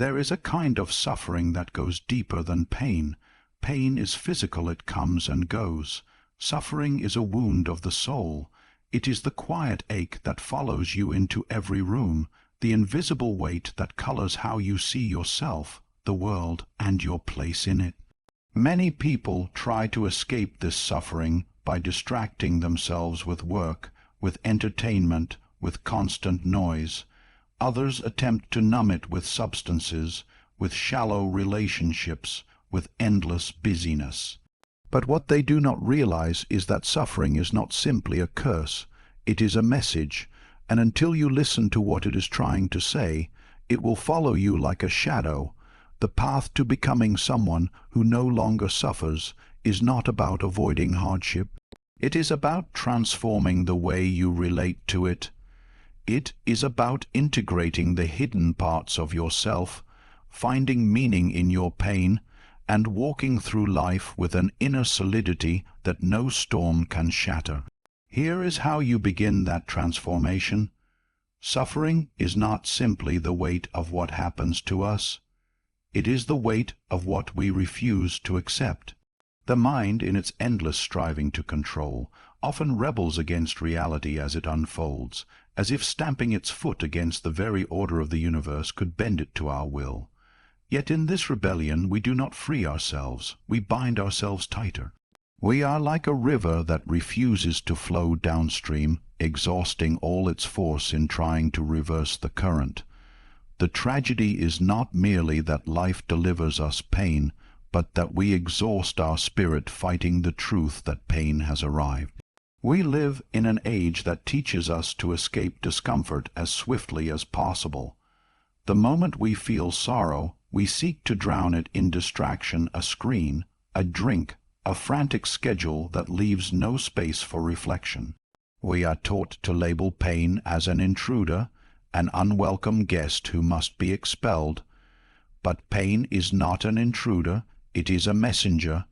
There is a kind of suffering that goes deeper than pain. Pain is physical, it comes and goes. Suffering is a wound of the soul. It is the quiet ache that follows you into every room, the invisible weight that colors how you see yourself, the world, and your place in it. Many people try to escape this suffering by distracting themselves with work, with entertainment, with constant noise. Others attempt to numb it with substances, with shallow relationships, with endless busyness. But what they do not realize is that suffering is not simply a curse. It is a message, and until you listen to what it is trying to say, it will follow you like a shadow. The path to becoming someone who no longer suffers is not about avoiding hardship. It is about transforming the way you relate to it. It is about integrating the hidden parts of yourself, finding meaning in your pain, and walking through life with an inner solidity that no storm can shatter. Here is how you begin that transformation. Suffering is not simply the weight of what happens to us. It is the weight of what we refuse to accept. The mind, in its endless striving to control, often rebels against reality as it unfolds, as if stamping its foot against the very order of the universe could bend it to our will. Yet in this rebellion we do not free ourselves, we bind ourselves tighter. We are like a river that refuses to flow downstream, exhausting all its force in trying to reverse the current. The tragedy is not merely that life delivers us pain, but that we exhaust our spirit fighting the truth that pain has arrived. We live in an age that teaches us to escape discomfort as swiftly as possible. The moment we feel sorrow, we seek to drown it in distraction, a screen, a drink, a frantic schedule that leaves no space for reflection. We are taught to label pain as an intruder, an unwelcome guest who must be expelled. But pain is not an intruder, it is a messenger,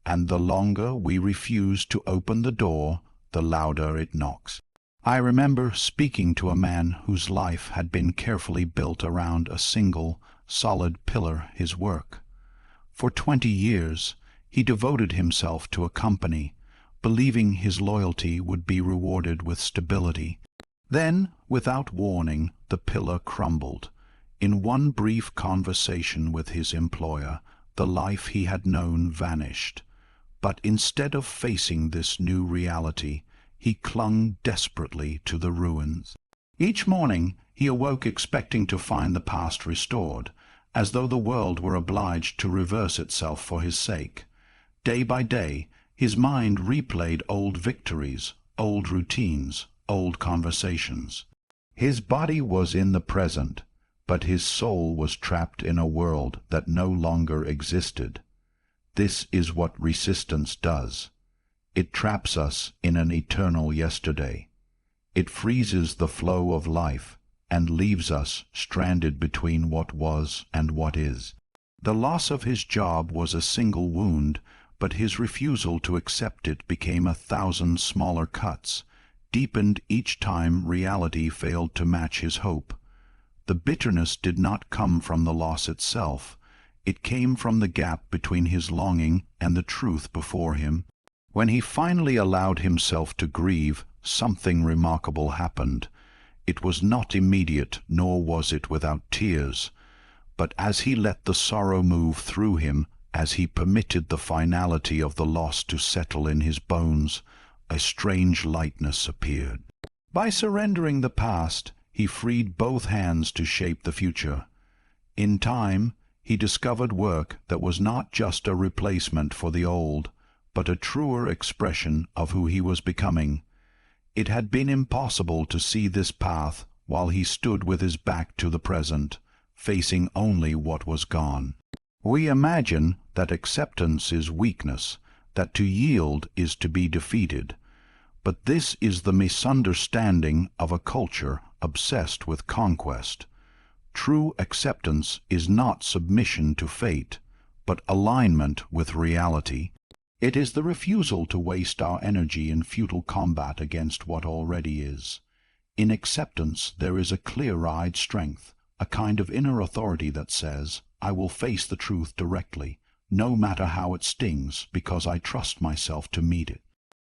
and the longer we refuse to open the door, the louder it knocks. I remember speaking to a man whose life had been carefully built around a single, solid pillar, his work. For 20 years, he devoted himself to a company, believing his loyalty would be rewarded with stability. Then, without warning, the pillar crumbled. In one brief conversation with his employer, the life he had known vanished. But instead of facing this new reality, he clung desperately to the ruins. Each morning he awoke expecting to find the past restored, as though the world were obliged to reverse itself for his sake. Day by day, his mind replayed old victories, old routines, old conversations. His body was in the present, but his soul was trapped in a world that no longer existed. This is what resistance does. It traps us in an eternal yesterday. It freezes the flow of life and leaves us stranded between what was and what is. The loss of his job was a single wound, but his refusal to accept it became 1,000 smaller cuts, deepened each time reality failed to match his hope. The bitterness did not come from the loss itself. It came from the gap between his longing and the truth before him. When he finally allowed himself to grieve, something remarkable happened. It was not immediate, nor was it without tears. But as he let the sorrow move through him, as he permitted the finality of the loss to settle in his bones, a strange lightness appeared. By surrendering the past, he freed both hands to shape the future. In time, he discovered work that was not just a replacement for the old, but a truer expression of who he was becoming. It had been impossible to see this path while he stood with his back to the present, facing only what was gone. We imagine that acceptance is weakness, that to yield is to be defeated. But this is the misunderstanding of a culture obsessed with conquest. True acceptance is not submission to fate, but alignment with reality. It is the refusal to waste our energy in futile combat against what already is. In acceptance there is a clear-eyed strength, a kind of inner authority that says, I will face the truth directly, no matter how it stings, because I trust myself to meet it.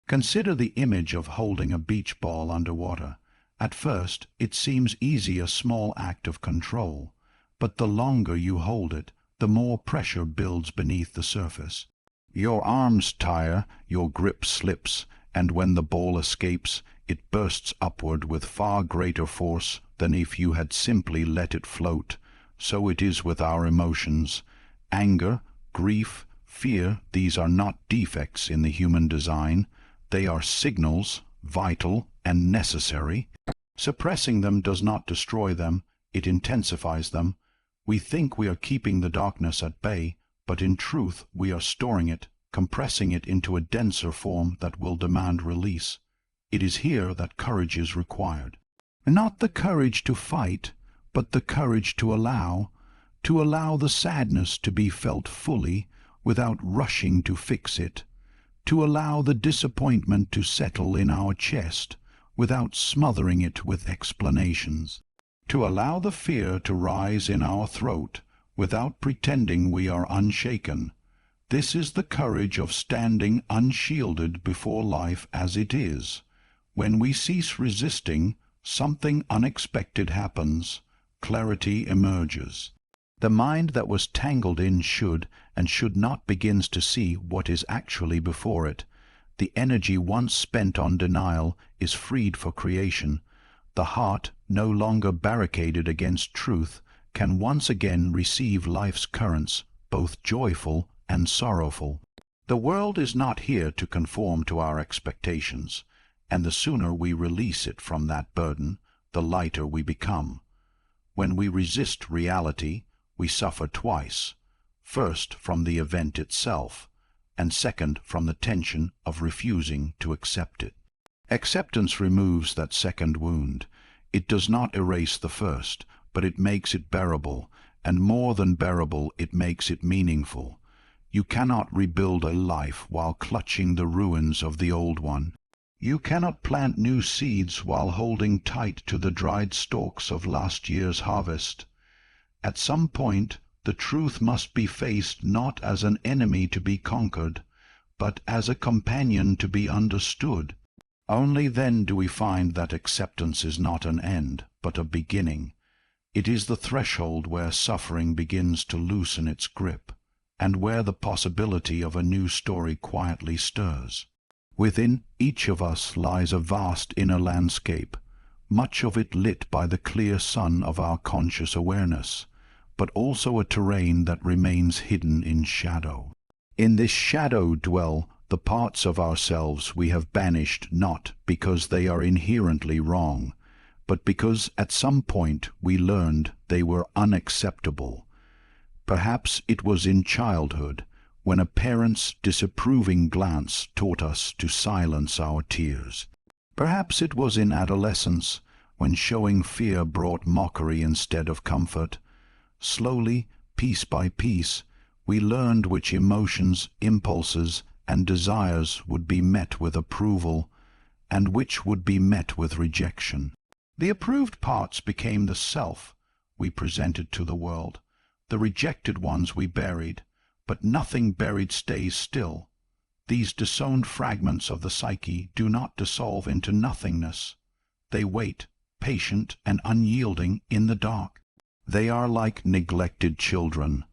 Consider the image of holding a beach ball underwater. At first, it seems easy, a small act of control, but the longer you hold it, the more pressure builds beneath the surface. Your arms tire, your grip slips, and when the ball escapes, it bursts upward with far greater force than if you had simply let it float. So it is with our emotions. Anger, grief, fear, these are not defects in the human design. They are signals, vital and necessary. Suppressing them does not destroy them, it intensifies them. We think we are keeping the darkness at bay, but in truth we are storing it, compressing it into a denser form that will demand release. It is here that courage is required. Not the courage to fight, but the courage to allow the sadness to be felt fully without rushing to fix it, to allow the disappointment to settle in our chest without smothering it with explanations, to allow the fear to rise in our throat without pretending we are unshaken. This is the courage of standing unshielded before life as it is. When we cease resisting, something unexpected happens. Clarity emerges. The mind that was tangled in should and should not begins to see what is actually before it. The energy once spent on denial is freed for creation. The heart, no longer barricaded against truth, can once again receive life's currents, both joyful and sorrowful. The world is not here to conform to our expectations, and the sooner we release it from that burden, the lighter we become. When we resist reality, we suffer twice, first from the event itself, and second from the tension of refusing to accept it. Acceptance removes that second wound. It does not erase the first, but it makes it bearable, and more than bearable, it makes it meaningful. You cannot rebuild a life while clutching the ruins of the old one. You cannot plant new seeds while holding tight to the dried stalks of last year's harvest. At some point, the truth must be faced not as an enemy to be conquered, but as a companion to be understood. Only then do we find that acceptance is not an end, but a beginning. It is the threshold where suffering begins to loosen its grip, and where the possibility of a new story quietly stirs. Within each of us lies a vast inner landscape, much of it lit by the clear sun of our conscious awareness, but also a terrain that remains hidden in shadow. In this shadow dwell the parts of ourselves we have banished, not because they are inherently wrong, but because at some point we learned they were unacceptable. Perhaps it was in childhood, when a parent's disapproving glance taught us to silence our tears. Perhaps it was in adolescence, when showing fear brought mockery instead of comfort. Slowly, piece by piece, we learned which emotions, impulses, and desires would be met with approval, and which would be met with rejection. The approved parts became the self we presented to the world. The rejected ones we buried, but nothing buried stays still. These disowned fragments of the psyche do not dissolve into nothingness. They wait, patient and unyielding, in the dark. They are like neglected children,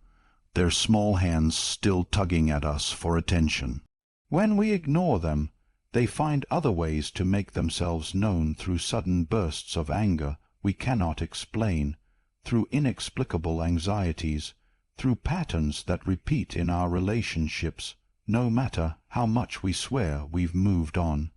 their small hands still tugging at us for attention. When we ignore them, they find other ways to make themselves known through sudden bursts of anger we cannot explain, through inexplicable anxieties, through patterns that repeat in our relationships, no matter how much we swear we've moved on.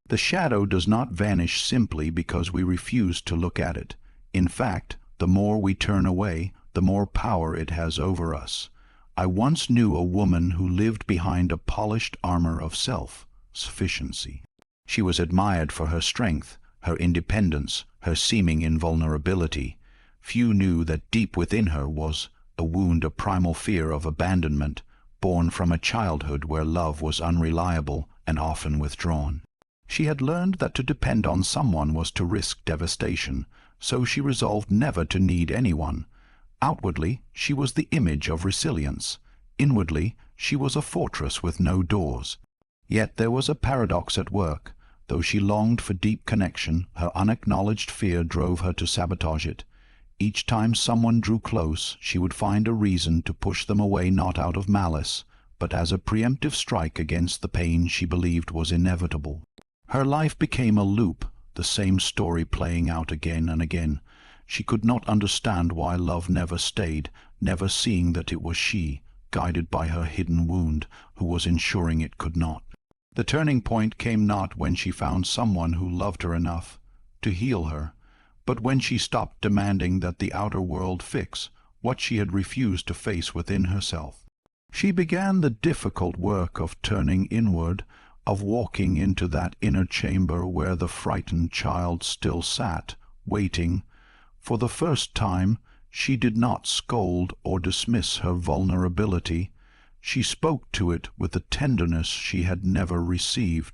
The shadow does not vanish simply because we refuse to look at it. In fact, the more we turn away, the more power it has over us. I once knew a woman who lived behind a polished armor of self-sufficiency. She was admired for her strength, her independence, her seeming invulnerability. Few knew that deep within her was a wound, a primal fear of abandonment, born from a childhood where love was unreliable and often withdrawn. She had learned that to depend on someone was to risk devastation, so she resolved never to need anyone. Outwardly, she was the image of resilience. Inwardly, she was a fortress with no doors. Yet there was a paradox at work. Though she longed for deep connection, her unacknowledged fear drove her to sabotage it. Each time someone drew close, she would find a reason to push them away, not out of malice, but as a preemptive strike against the pain she believed was inevitable. Her life became a loop, the same story playing out again and again. She could not understand why love never stayed, never seeing that it was she, guided by her hidden wound, who was ensuring it could not. The turning point came not when she found someone who loved her enough to heal her, but when she stopped demanding that the outer world fix what she had refused to face within herself. She began the difficult work of turning inward, of walking into that inner chamber where the frightened child still sat, waiting. For the first time, she did not scold or dismiss her vulnerability. She spoke to it with a tenderness she had never received.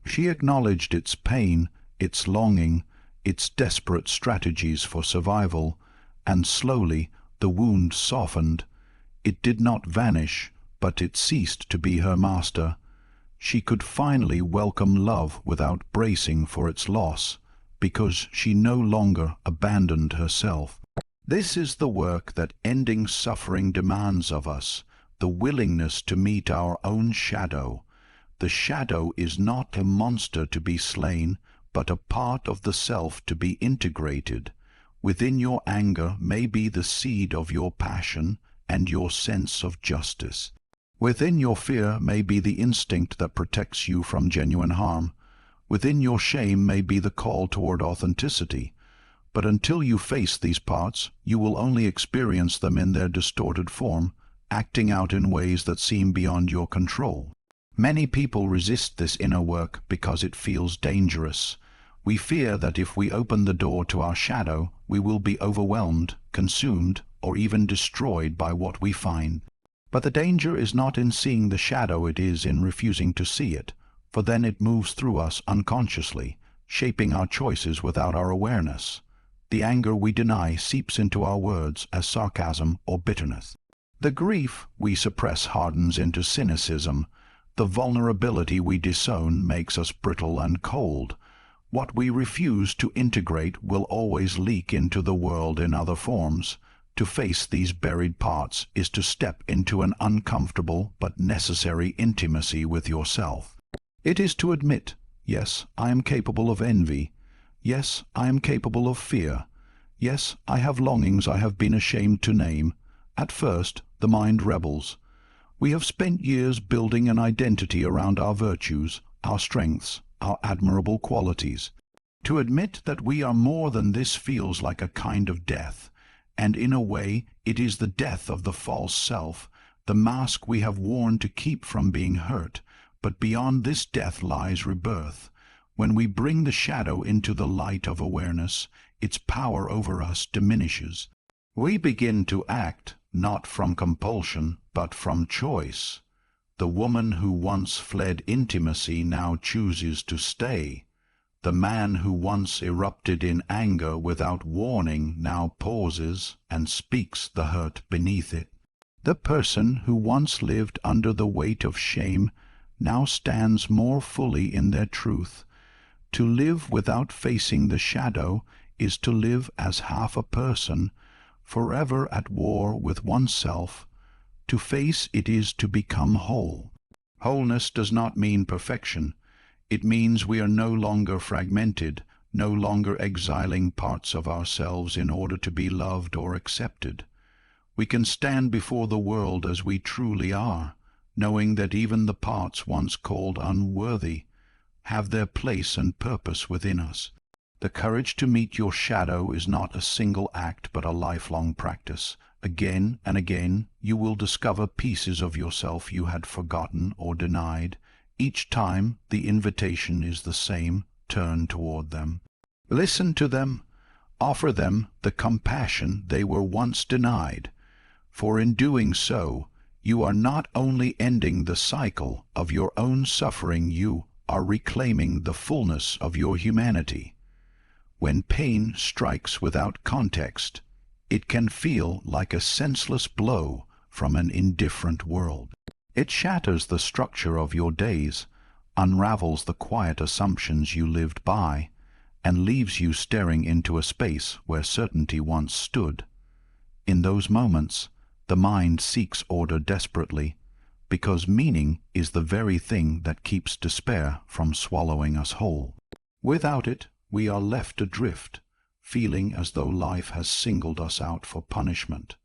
She acknowledged its pain, its longing, its desperate strategies for survival, and slowly the wound softened. It did not vanish, but it ceased to be her master. She could finally welcome love without bracing for its loss, because she no longer abandoned herself. This is the work that ending suffering demands of us, the willingness to meet our own shadow. The shadow is not a monster to be slain, but a part of the self to be integrated. Within your anger may be the seed of your passion and your sense of justice. Within your fear may be the instinct that protects you from genuine harm. Within your shame may be the call toward authenticity. But until you face these parts, you will only experience them in their distorted form, acting out in ways that seem beyond your control. Many people resist this inner work because it feels dangerous. We fear that if we open the door to our shadow, we will be overwhelmed, consumed, or even destroyed by what we find. But the danger is not in seeing the shadow, it is in refusing to see it, for then it moves through us unconsciously, shaping our choices without our awareness. The anger we deny seeps into our words as sarcasm or bitterness. The grief we suppress hardens into cynicism. The vulnerability we disown makes us brittle and cold. What we refuse to integrate will always leak into the world in other forms. To face these buried parts is to step into an uncomfortable but necessary intimacy with yourself. It is to admit, yes, I am capable of envy. Yes, I am capable of fear. Yes, I have longings I have been ashamed to name. At first, the mind rebels. We have spent years building an identity around our virtues, our strengths, our admirable qualities. To admit that we are more than this feels like a kind of death, and in a way it is the death of the false self, the mask we have worn to keep from being hurt. But beyond this death lies rebirth. When we bring the shadow into the light of awareness, its power over us diminishes. We begin to act, not from compulsion, but from choice. The woman who once fled intimacy now chooses to stay. The man who once erupted in anger without warning now pauses and speaks the hurt beneath it. The person who once lived under the weight of shame now stands more fully in their truth. To live without facing the shadow is to live as half a person, forever at war with oneself. To face it is to become whole. Wholeness does not mean perfection. It means we are no longer fragmented, no longer exiling parts of ourselves in order to be loved or accepted. We can stand before the world as we truly are, knowing that even the parts once called unworthy have their place and purpose within us. The courage to meet your shadow is not a single act but a lifelong practice. Again and again you will discover pieces of yourself you had forgotten or denied. Each time the invitation is the same: turn toward them. Listen to them. Offer them the compassion they were once denied. For in doing so, you are not only ending the cycle of your own suffering, you are reclaiming the fullness of your humanity. When pain strikes without context, it can feel like a senseless blow from an indifferent world. It shatters the structure of your days, unravels the quiet assumptions you lived by, and leaves you staring into a space where certainty once stood. In those moments, the mind seeks order desperately, because meaning is the very thing that keeps despair from swallowing us whole. Without it, we are left adrift, feeling as though life has singled us out for punishment.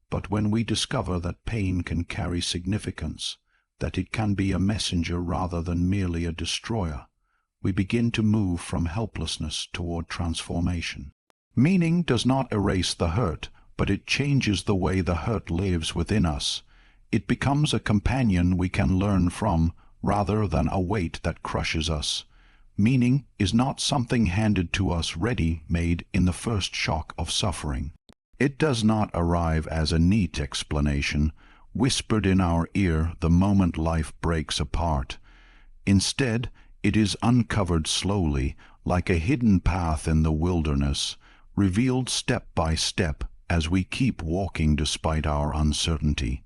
But when we discover that pain can carry significance, that it can be a messenger rather than merely a destroyer, we begin to move from helplessness toward transformation. Meaning does not erase the hurt, but it changes the way the hurt lives within us. It becomes a companion we can learn from, rather than a weight that crushes us. Meaning is not something handed to us ready-made in the first shock of suffering. It does not arrive as a neat explanation, whispered in our ear the moment life breaks apart. Instead, it is uncovered slowly, like a hidden path in the wilderness, revealed step by step as we keep walking despite our uncertainty.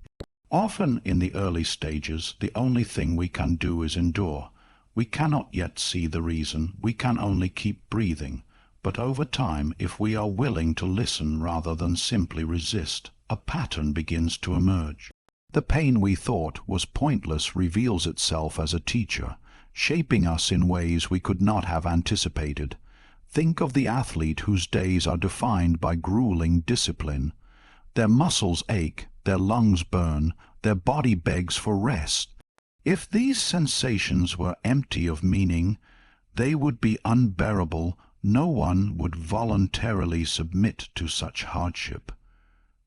Often in the early stages, the only thing we can do is endure. We cannot yet see the reason, we can only keep breathing. But over time, if we are willing to listen rather than simply resist, a pattern begins to emerge. The pain we thought was pointless reveals itself as a teacher, shaping us in ways we could not have anticipated. Think of the athlete whose days are defined by grueling discipline. Their muscles ache, their lungs burn, their body begs for rest. If these sensations were empty of meaning, they would be unbearable. No one would voluntarily submit to such hardship.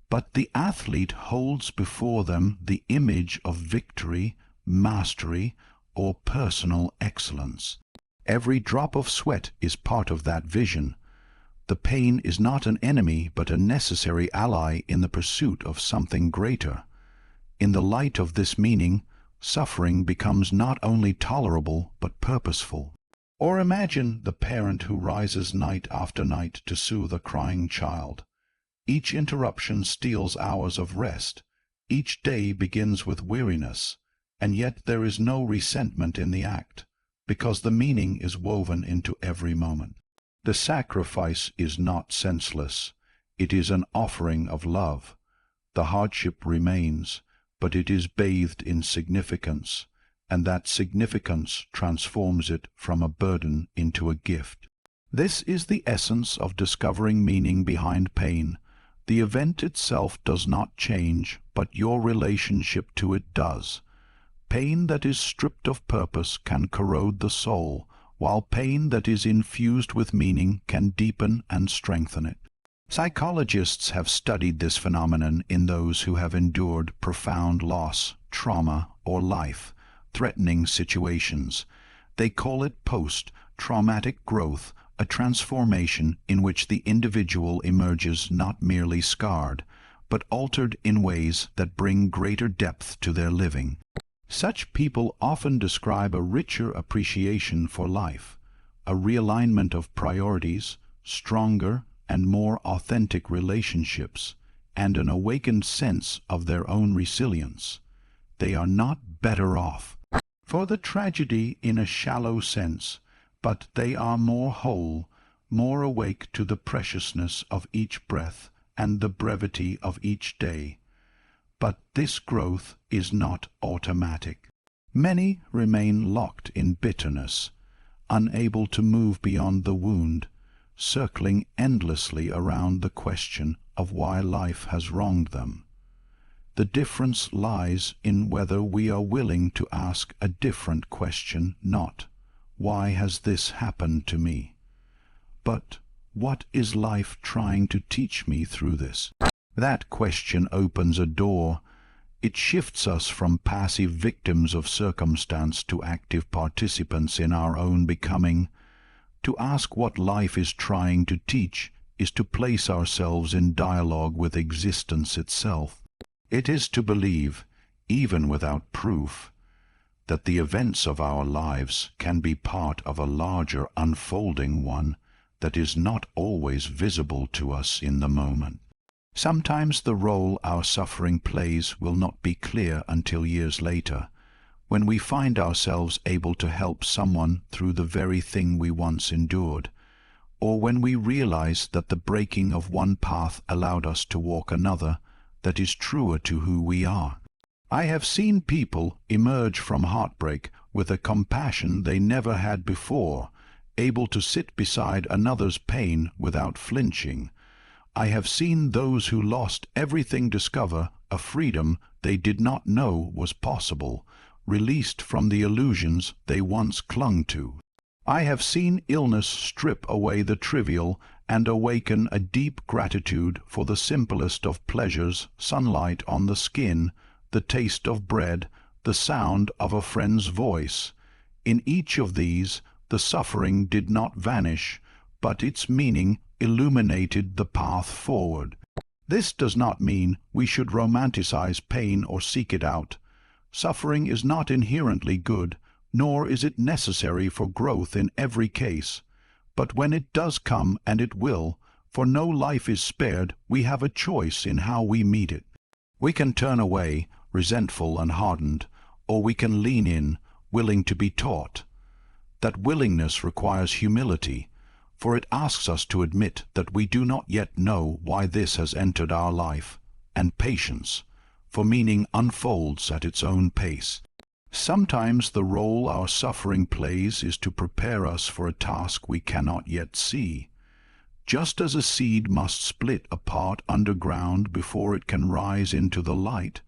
But the athlete holds before them the image of victory, mastery, or personal excellence. Every drop of sweat is part of that vision. The pain is not an enemy but a necessary ally in the pursuit of something greater. In the light of this meaning, suffering becomes not only tolerable but purposeful. Or imagine the parent who rises night after night to soothe a crying child. Each interruption steals hours of rest. Each day begins with weariness, and yet there is no resentment in the act, because the meaning is woven into every moment. The sacrifice is not senseless. It is an offering of love. The hardship remains, but it is bathed in significance, and that significance transforms it from a burden into a gift. This is the essence of discovering meaning behind pain. The event itself does not change, but your relationship to it does. Pain that is stripped of purpose can corrode the soul, while pain that is infused with meaning can deepen and strengthen it. Psychologists have studied this phenomenon in those who have endured profound loss, trauma, or life-threatening situations. They call it post-traumatic growth, a transformation in which the individual emerges not merely scarred, but altered in ways that bring greater depth to their living. Such people often describe a richer appreciation for life, a realignment of priorities, stronger and more authentic relationships, and an awakened sense of their own resilience. They are not better off for the tragedy in a shallow sense, but they are more whole, more awake to the preciousness of each breath and the brevity of each day. But this growth is not automatic. Many remain locked in bitterness, unable to move beyond the wound, circling endlessly around the question of why life has wronged them. The difference lies in whether we are willing to ask a different question, not, "Why has this happened to me?" but, "What is life trying to teach me through this?" That question opens a door. It shifts us from passive victims of circumstance to active participants in our own becoming. To ask what life is trying to teach is to place ourselves in dialogue with existence itself. It is to believe, even without proof, that the events of our lives can be part of a larger unfolding one that is not always visible to us in the moment. Sometimes the role our suffering plays will not be clear until years later, when we find ourselves able to help someone through the very thing we once endured, or when we realize that the breaking of one path allowed us to walk another that is truer to who we are. I have seen people emerge from heartbreak with a compassion they never had before, able to sit beside another's pain without flinching. I have seen those who lost everything discover a freedom they did not know was possible, released from the illusions they once clung to. I have seen illness strip away the trivial and awaken a deep gratitude for the simplest of pleasures, sunlight on the skin, the taste of bread, the sound of a friend's voice. In each of these, the suffering did not vanish, but its meaning illuminated the path forward. This does not mean we should romanticize pain or seek it out. Suffering is not inherently good, nor is it necessary for growth in every case. But when it does come, and it will, for no life is spared, we have a choice in how we meet it. We can turn away, resentful and hardened, or we can lean in, willing to be taught. That willingness requires humility, for it asks us to admit that we do not yet know why this has entered our life, and patience, for meaning unfolds at its own pace. Sometimes the role our suffering plays is to prepare us for a task we cannot yet see. Just as a seed must split apart underground before it can rise into the light,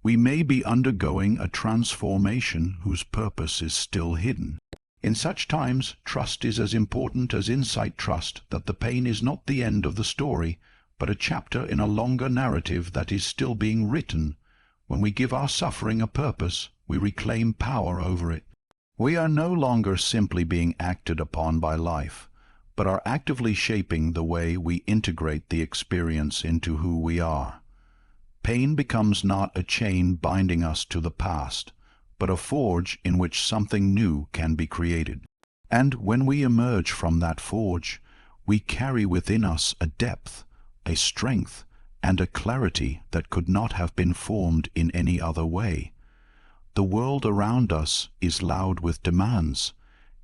we may be undergoing a transformation whose purpose is still hidden. In such times, trust is as important as insight. Trust that the pain is not the end of the story, but a chapter in a longer narrative that is still being written. When we give our suffering a purpose, we reclaim power over it. We are no longer simply being acted upon by life, but are actively shaping the way we integrate the experience into who we are. Pain becomes not a chain binding us to the past, but a forge in which something new can be created. And when we emerge from that forge, we carry within us a depth, a strength, and a clarity that could not have been formed in any other way. The world around us is loud with demands,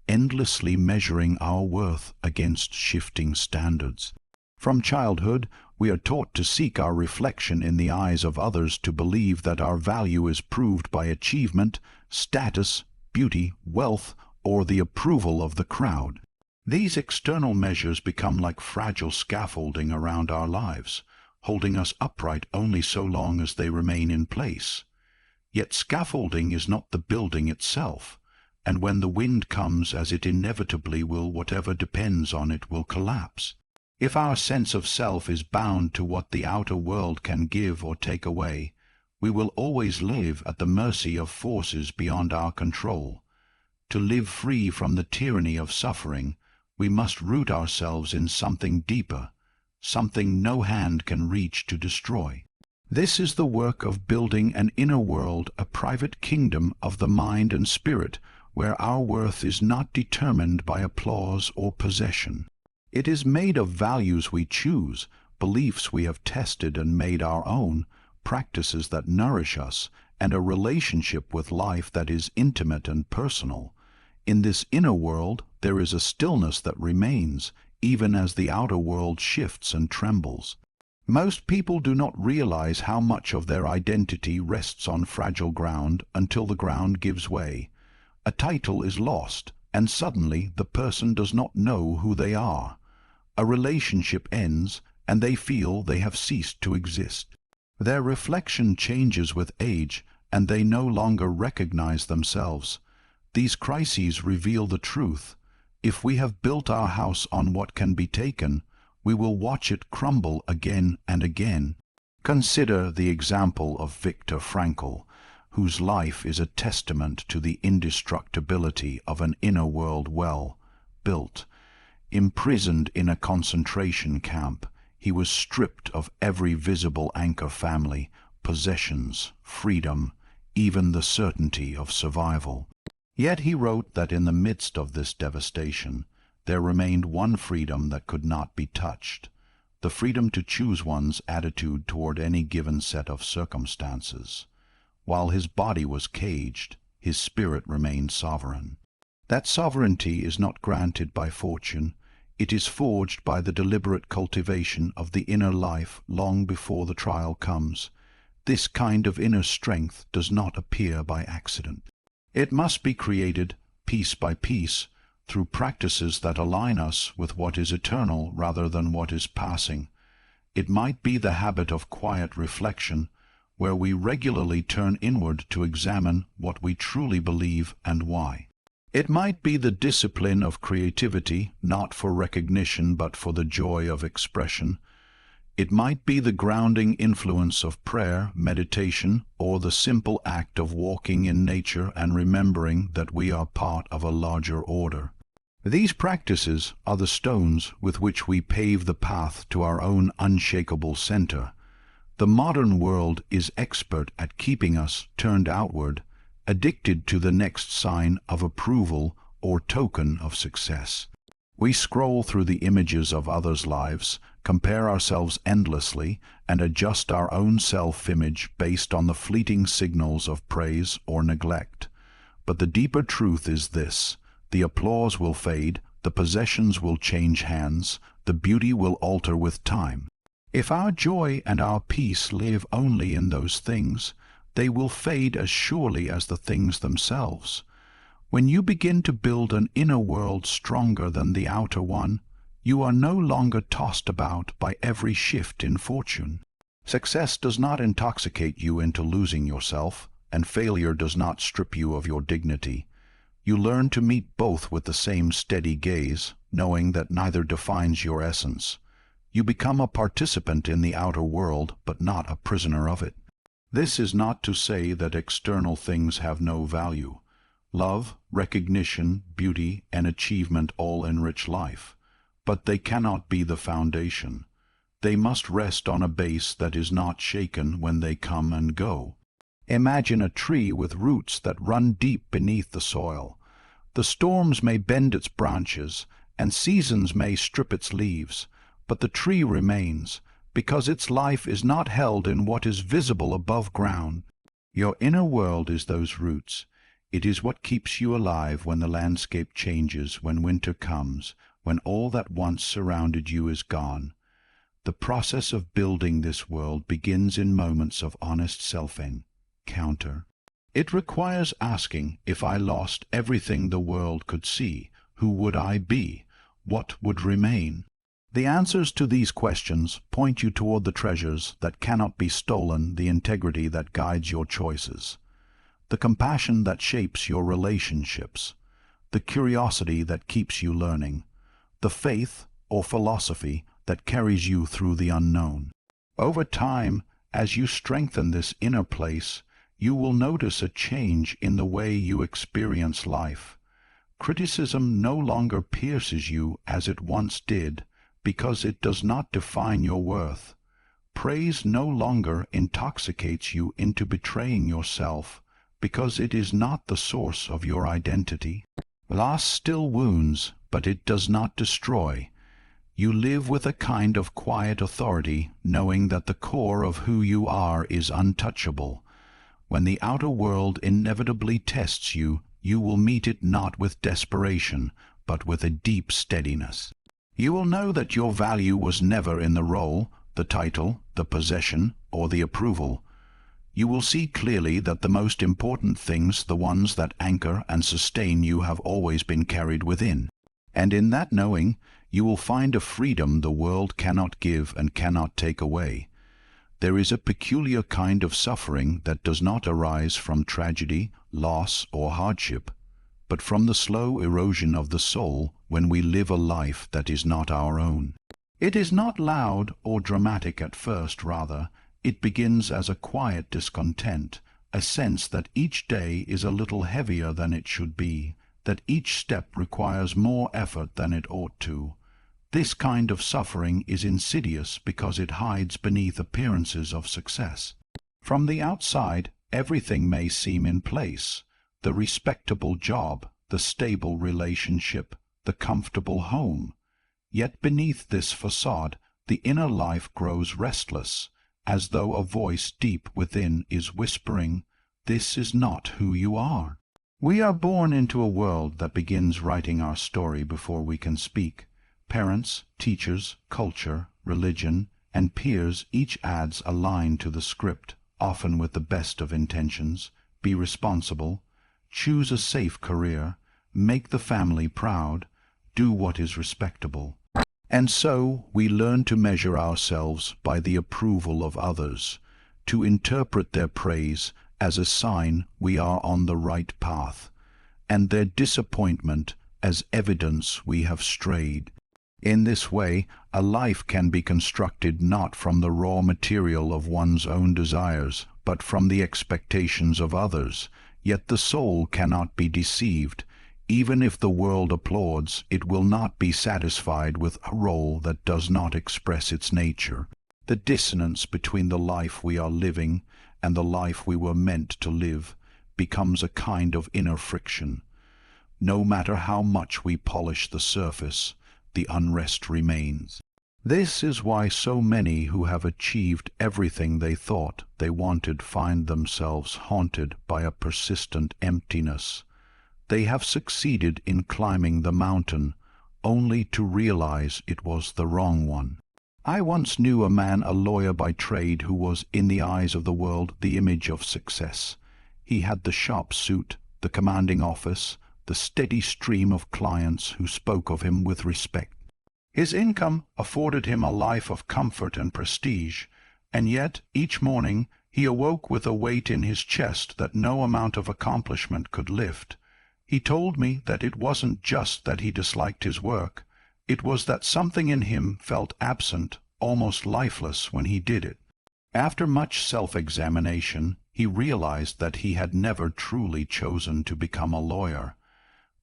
endlessly measuring our worth against shifting standards. From childhood, we are taught to seek our reflection in the eyes of others, to believe that our value is proved by achievement, status, beauty, wealth, or the approval of the crowd. These external measures become like fragile scaffolding around our lives, holding us upright only so long as they remain in place. Yet scaffolding is not the building itself, and when the wind comes, as it inevitably will, whatever depends on it will collapse. If our sense of self is bound to what the outer world can give or take away, we will always live at the mercy of forces beyond our control. To live free from the tyranny of suffering, we must root ourselves in something deeper, something no hand can reach to destroy. This is the work of building an inner world, a private kingdom of the mind and spirit, where our worth is not determined by applause or possession. It is made of values we choose, beliefs we have tested and made our own, practices that nourish us, and a relationship with life that is intimate and personal. In this inner world, there is a stillness that remains, even as the outer world shifts and trembles. Most people do not realize how much of their identity rests on fragile ground until the ground gives way. A title is lost, and suddenly the person does not know who they are. A relationship ends, and they feel they have ceased to exist. Their reflection changes with age, and they no longer recognize themselves. These crises reveal the truth. If we have built our house on what can be taken, we will watch it crumble again and again. Consider the example of Viktor Frankl, whose life is a testament to the indestructibility of an inner world well built. Imprisoned in a concentration camp, he was stripped of every visible anchor family, possessions, freedom, even the certainty of survival. Yet he wrote that in the midst of this devastation, there remained one freedom that could not be touched, the freedom to choose one's attitude toward any given set of circumstances. While his body was caged, his spirit remained sovereign. That sovereignty is not granted by fortune. It is forged by the deliberate cultivation of the inner life long before the trial comes. This kind of inner strength does not appear by accident. It must be created piece by piece through practices that align us with what is eternal rather than what is passing. It might be the habit of quiet reflection, where we regularly turn inward to examine what we truly believe and why. It might be the discipline of creativity, not for recognition but for the joy of expression. It might be the grounding influence of prayer, meditation, or the simple act of walking in nature and remembering that we are part of a larger order. These practices are the stones with which we pave the path to our own unshakable center. The modern world is expert at keeping us turned outward, addicted to the next sign of approval or token of success. We scroll through the images of others' lives, compare ourselves endlessly, and adjust our own self-image based on the fleeting signals of praise or neglect. But the deeper truth is this: the applause will fade, the possessions will change hands, the beauty will alter with time. If our joy and our peace live only in those things, they will fade as surely as the things themselves. When you begin to build an inner world stronger than the outer one, you are no longer tossed about by every shift in fortune. Success does not intoxicate you into losing yourself, and failure does not strip you of your dignity. You learn to meet both with the same steady gaze, knowing that neither defines your essence. You become a participant in the outer world, but not a prisoner of it. This is not to say that external things have no value. Love, recognition, beauty, and achievement all enrich life, but they cannot be the foundation. They must rest on a base that is not shaken when they come and go. Imagine a tree with roots that run deep beneath the soil. The storms may bend its branches, and seasons may strip its leaves, but the tree remains, because its life is not held in what is visible above ground. Your inner world is those roots. It is what keeps you alive when the landscape changes, when winter comes, when all that once surrounded you is gone. The process of building this world begins in moments of honest self-encounter. It requires asking, if I lost everything the world could see, who would I be? What would remain? The answers to these questions point you toward the treasures that cannot be stolen, the integrity that guides your choices, the compassion that shapes your relationships, the curiosity that keeps you learning, the faith or philosophy that carries you through the unknown. Over time, as you strengthen this inner place, you will notice a change in the way you experience life. Criticism no longer pierces you as it once did, because it does not define your worth. Praise no longer intoxicates you into betraying yourself, because it is not the source of your identity. Loss still wounds, but it does not destroy. You live with a kind of quiet authority, knowing that the core of who you are is untouchable. When the outer world inevitably tests you, you will meet it not with desperation, but with a deep steadiness. You will know that your value was never in the role, the title, the possession, or the approval. You will see clearly that the most important things, the ones that anchor and sustain you, have always been carried within. And in that knowing, you will find a freedom the world cannot give and cannot take away. There is a peculiar kind of suffering that does not arise from tragedy, loss, or hardship, but from the slow erosion of the soul when we live a life that is not our own. It is not loud or dramatic at first, rather, it begins as a quiet discontent, a sense that each day is a little heavier than it should be, that each step requires more effort than it ought to. This kind of suffering is insidious because it hides beneath appearances of success. From the outside, everything may seem in place: the respectable job, the stable relationship, the comfortable home. Yet beneath this facade, the inner life grows restless, as though a voice deep within is whispering, "This is not who you are." We are born into a world that begins writing our story before we can speak. Parents, teachers, culture, religion, and peers each adds a line to the script, often with the best of intentions. Be responsible, choose a safe career, make the family proud, do what is respectable. And so we learn to measure ourselves by the approval of others, to interpret their praise as a sign we are on the right path, and their disappointment as evidence we have strayed. In this way, a life can be constructed not from the raw material of one's own desires, but from the expectations of others. Yet the soul cannot be deceived. Even if the world applauds, it will not be satisfied with a role that does not express its nature. The dissonance between the life we are living and the life we were meant to live becomes a kind of inner friction. No matter how much we polish the surface, the unrest remains. This is why so many who have achieved everything they thought they wanted find themselves haunted by a persistent emptiness. They have succeeded in climbing the mountain, only to realize it was the wrong one. I once knew a man, a lawyer by trade, who was, in the eyes of the world, the image of success. He had the sharp suit, the commanding office, the steady stream of clients who spoke of him with respect. His income afforded him a life of comfort and prestige, and yet each morning he awoke with a weight in his chest that no amount of accomplishment could lift. He told me that it wasn't just that he disliked his work, it was that something in him felt absent, almost lifeless, when he did it. After much self-examination, he realized that he had never truly chosen to become a lawyer.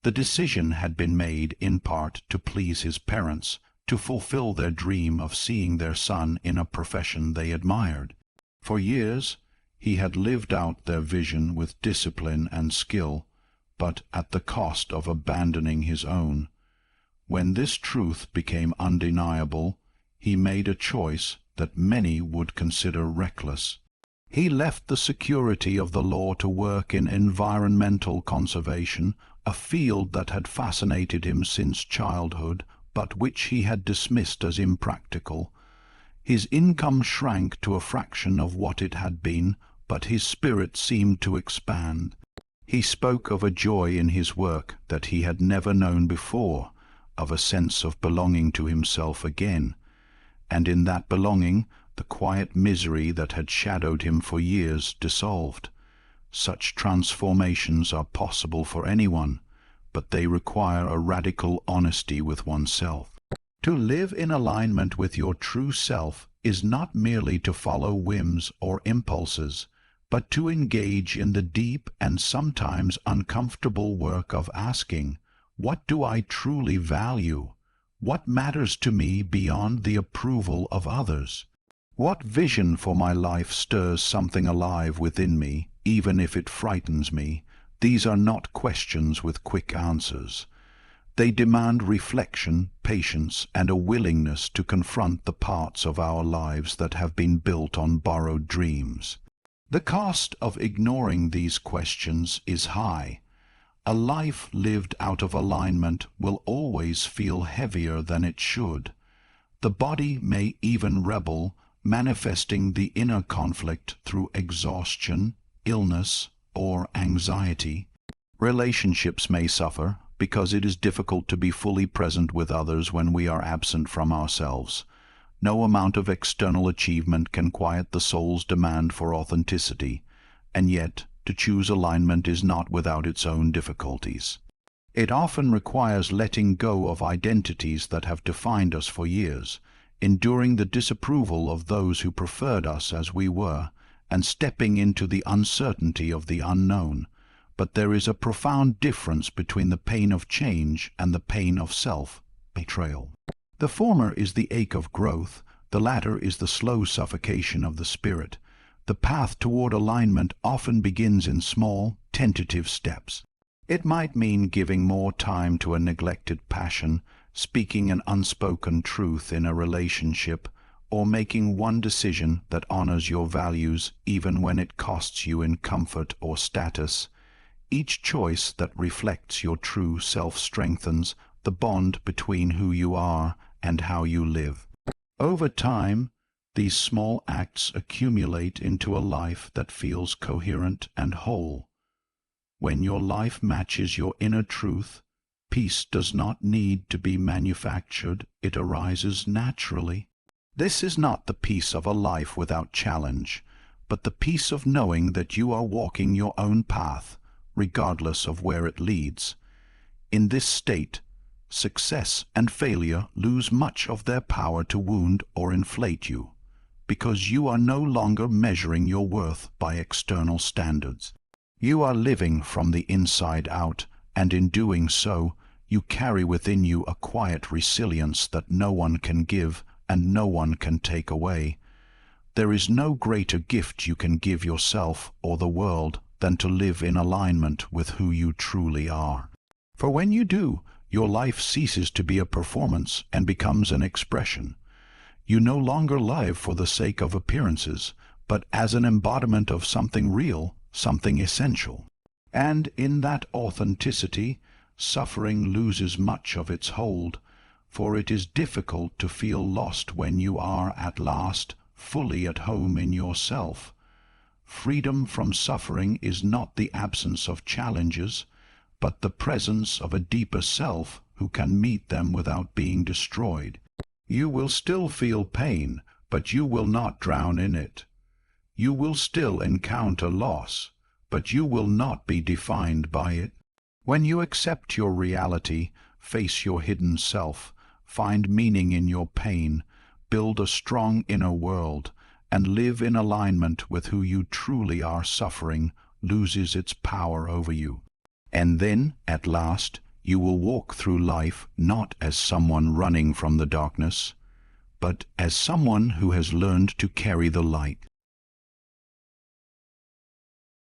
The decision had been made in part to please his parents, to fulfill their dream of seeing their son in a profession they admired. For years he had lived out their vision with discipline and skill, but at the cost of abandoning his own. When this truth became undeniable, he made a choice that many would consider reckless. He left the security of the law to work in environmental conservation, a field that had fascinated him since childhood, but which he had dismissed as impractical. His income shrank to a fraction of what it had been, but his spirit seemed to expand. He spoke of a joy in his work that he had never known before, of a sense of belonging to himself again, and in that belonging the quiet misery that had shadowed him for years dissolved. Such transformations are possible for anyone, but they require a radical honesty with oneself. To live in alignment with your true self is not merely to follow whims or impulses, but to engage in the deep and sometimes uncomfortable work of asking, what do I truly value? What matters to me beyond the approval of others? What vision for my life stirs something alive within me, even if it frightens me? These are not questions with quick answers. They demand reflection, patience, and a willingness to confront the parts of our lives that have been built on borrowed dreams. The cost of ignoring these questions is high. A life lived out of alignment will always feel heavier than it should. The body may even rebel, manifesting the inner conflict through exhaustion, illness, or anxiety. Relationships may suffer because it is difficult to be fully present with others when we are absent from ourselves. No amount of external achievement can quiet the soul's demand for authenticity, and yet to choose alignment is not without its own difficulties. It often requires letting go of identities that have defined us for years, enduring the disapproval of those who preferred us as we were, and stepping into the uncertainty of the unknown. But there is a profound difference between the pain of change and the pain of self-betrayal. The former is the ache of growth, the latter is the slow suffocation of the spirit. The path toward alignment often begins in small, tentative steps. It might mean giving more time to a neglected passion, speaking an unspoken truth in a relationship, or making one decision that honors your values even when it costs you in comfort or status. Each choice that reflects your true self strengthens the bond between who you are and how you live. Over time, these small acts accumulate into a life that feels coherent and whole. When your life matches your inner truth, peace does not need to be manufactured, it arises naturally. This is not the peace of a life without challenge, but the peace of knowing that you are walking your own path, regardless of where it leads. In this state, success and failure lose much of their power to wound or inflate you, because you are no longer measuring your worth by external standards. You are living from the inside out, and in doing so, you carry within you a quiet resilience that no one can give and no one can take away. There is no greater gift you can give yourself or the world than to live in alignment with who you truly are. For when you do, your life ceases to be a performance and becomes an expression. You no longer live for the sake of appearances, but as an embodiment of something real, something essential. And in that authenticity, suffering loses much of its hold, for it is difficult to feel lost when you are at last fully at home in yourself. Freedom from suffering is not the absence of challenges, but the presence of a deeper self who can meet them without being destroyed. You will still feel pain, but you will not drown in it. You will still encounter loss, but you will not be defined by it. When you accept your reality, face your hidden self, find meaning in your pain, build a strong inner world, and live in alignment with who you truly are, suffering loses its power over you. And then, at last, you will walk through life not as someone running from the darkness, but as someone who has learned to carry the light.